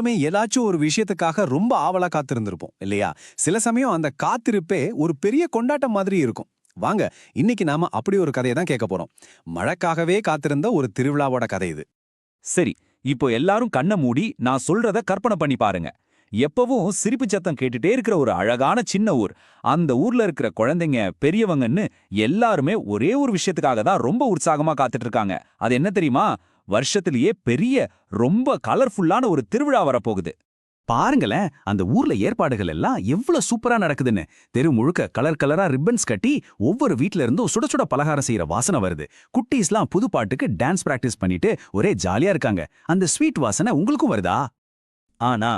எல்லாருமே ஏதாச்சும் ஒரு விஷயத்துக்காக ரொம்ப ஆவலா காத்திருந்திருப்போம் இல்லையா? சில சமயம் அந்த காத்திருப்பே ஒரு பெரிய கொண்டாட்டம் மாதிரி இருக்கும். வாங்க, இன்னைக்கு நாம அப்படி ஒரு கதையை தான் கேட்க போறோம். மழைக்காகவே காத்திருந்த ஒரு திருவிழாவோட கதை இது. சரி, இப்போ எல்லாரும் கண்ண மூடி நான் சொல்றத கற்பனை பண்ணி பாருங்க. எப்பவும் சிரிப்பு சத்தம் கேட்டுட்டே இருக்கிற ஒரு அழகான சின்ன ஊர். அந்த ஊர்ல இருக்கிற குழந்தைங்க, பெரியவங்கன்னு எல்லாருமே ஒரே ஒரு விஷயத்துக்காக தான் ரொம்ப உற்சாகமா காத்துட்டு இருக்காங்க. அது என்ன தெரியுமா? வருஷத்திலேயே பெரிய, ரொம்ப கலர்ஃபுல்லான ஒரு திருவிழா வரப்போகுது. பாருங்களேன், அந்த ஊர்ல ஏற்பாடுகள் எல்லாம் எவ்வளவு சூப்பரா நடக்குதுன்னு. தெரு முழுக்க கலர் கலரா ரிப்பன்ஸ் கட்டி ஒவ்வொரு வீட்ல இருந்தும் சுட சுட பலகாரம் செய்யற வாசனை வருது. குட்டீஸ்லாம் புது பாட்டுக்கு டான்ஸ் பிராக்டிஸ் பண்ணிட்டு ஒரே ஜாலியா இருக்காங்க. அந்த ஸ்வீட் வாசனை உங்களுக்கும் வருதா? ஆனா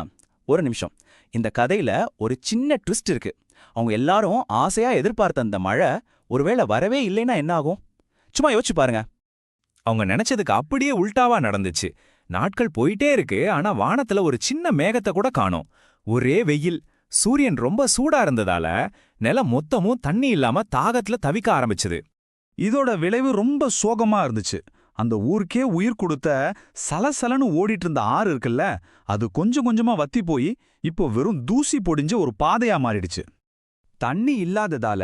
ஒரு நிமிஷம், இந்த கதையில ஒரு சின்ன ட்விஸ்ட் இருக்கு. அவங்க எல்லாரும் ஆசையா எதிர்பார்த்த அந்த மழை ஒருவேளை வரவே இல்லைன்னா என்ன ஆகும்? சும்மா யோசிச்சு பாருங்க. அவங்க நினைச்சதுக்கு அப்படியே உல்டாவா நடந்துச்சு. நாட்கள் போயிட்டே இருக்கு, ஆனா வானத்துல ஒரு சின்ன மேகத்தை கூட காணோம். ஒரே வெயில். சூரியன் ரொம்ப சூடா இருந்ததால நிலம் மொத்தமும் தண்ணி இல்லாம தாகத்துல தவிக்க ஆரம்பிச்சது. இதோட விளைவு ரொம்ப சோகமா இருந்துச்சு. அந்த ஊருக்கே உயிர் கொடுத்த சலசலன்னு ஓடிட்டு இருந்த ஆறு இருக்குல்ல, அது கொஞ்சம் கொஞ்சமா வத்தி போய் இப்போ வெறும் தூசி பொடிஞ்ச ஒரு பாதையா மாறிடுச்சு. தண்ணி இல்லாததால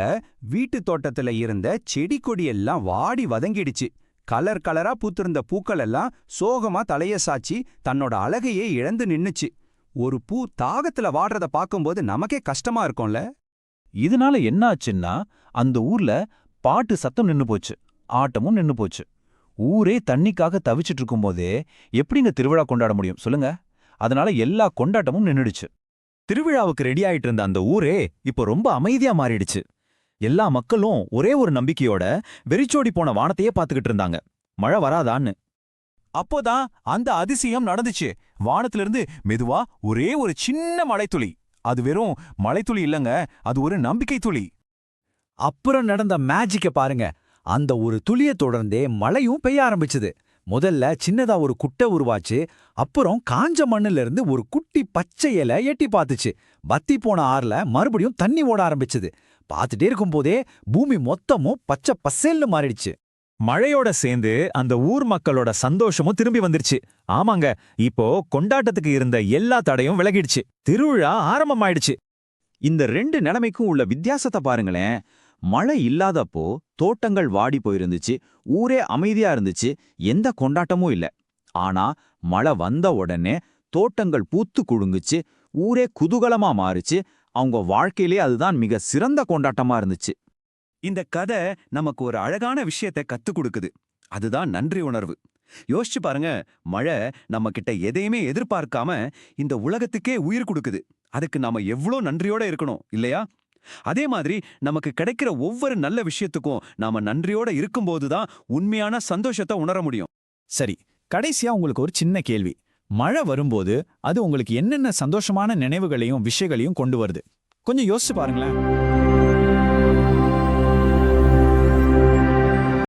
வீட்டு தோட்டத்துல இருந்த செடி கொடி எல்லாம் வாடி வதங்கிடுச்சு. கலர் கலரா பூத்திருந்த பூக்கள் எல்லாம் சோகமா தலைய சாச்சி தன்னோட அழகையே இழந்து நின்னுச்சு. ஒரு பூ தாகத்துல வாடுறத பார்க்கும்போது நமக்கே கஷ்டமா இருக்கும்ல. இதனால என்ன ஆச்சுன்னா, அந்த ஊர்ல பாட்டு சத்தம் நின்னு போச்சு, ஆட்டமும் நின்னு போச்சு. ஊரே தண்ணிக்காக தவிச்சிட்டு இருக்கும்போதே எப்படிங்க திருவிழா கொண்டாட முடியும் சொல்லுங்க? அதனால எல்லா கொண்டாட்டமும் நின்னுடுச்சு. திருவிழாவுக்கு ரெடி ஆயிட்டு இருந்த அந்த ஊரே இப்போ ரொம்ப அமைதியா மாறிடுச்சு. எல்லா மக்களும் ஒரே ஒரு நம்பிக்கையோட வெறிச்சோடி போன வானத்தையே பார்த்துக்கிட்டு இருந்தாங்க, மழை வராதான்னு. அப்போதான் அந்த அதிசயம் நடந்துச்சு. வானத்திலிருந்து மெதுவா ஒரே ஒரு சின்ன மழைத்துளி. அது வெறும் மழைத்துளி இல்லங்க, அது ஒரு நம்பிக்கை துளி. அப்புறம் நடந்த மேஜிக்க பாருங்க. அந்த ஒரு துளிய தொடர்ந்தே மழையும் பெய்ய ஆரம்பிச்சது. முதல்ல சின்னதா ஒரு குட்டை உருவாச்சு. அப்புறம் காஞ்ச மண்ணுல இருந்து ஒரு குட்டி பச்சை இலை எட்டி பார்த்துச்சு. வத்தி போன ஆறுல மறுபடியும் தண்ணி ஓட ஆரம்பிச்சது. பார்த்துட்டே இருக்கும்போதே பூமி மொத்தமும் பச்சை பசேல்னு மாறிடுச்சு. மழையோட சேர்ந்து அந்த ஊர் மக்களோட சந்தோஷமும் திரும்பி வந்துருச்சு. ஆமாங்க, இப்போ கொண்டாட்டத்துக்கு இருந்த எல்லா தடையும் விலகிடுச்சு. திருவிழா ஆரம்பமாயிடுச்சு. இந்த ரெண்டு நிலைமைக்கும் உள்ள வித்தியாசத்தை பாருங்களேன். மழை இல்லாதப்போ தோட்டங்கள் வாடி போயிருந்துச்சு, ஊரே அமைதியா இருந்துச்சு, எந்த கொண்டாட்டமும் இல்ல. ஆனா மழை வந்த உடனே தோட்டங்கள் பூத்து குலுங்குச்சு, ஊரே குதூகலமா மாறுச்சு. அவங்க வாழ்க்கையிலே அதுதான் மிக சிறந்த கொண்டாட்டமா இருந்துச்சு. இந்த கதை நமக்கு ஒரு அழகான விஷயத்தை கத்துக் கொடுக்குது. அதுதான் நன்றி உணர்வு. யோசிச்சு பாருங்க, மழை நம்ம கிட்ட எதையுமே எதிர்பார்க்காம இந்த உலகத்துக்கே உயிர் கொடுக்குது. அதுக்கு நாம எவ்வளோ நன்றியோட இருக்கணும் இல்லையா? அதே மாதிரி நமக்கு கிடைக்கிற ஒவ்வொரு நல்ல விஷயத்துக்கும் நாம நன்றியோட இருக்கும்போது தான் உண்மையான சந்தோஷத்தை உணர முடியும். சரி, கடைசியா உங்களுக்கு ஒரு சின்ன கேள்வி. மழை வரும்போது அது உங்களுக்கு என்னென்ன சந்தோஷமான நினைவுகளையும் விஷயங்களையும் கொண்டு வருது? கொஞ்சம் யோசிச்சு பாருங்களேன்.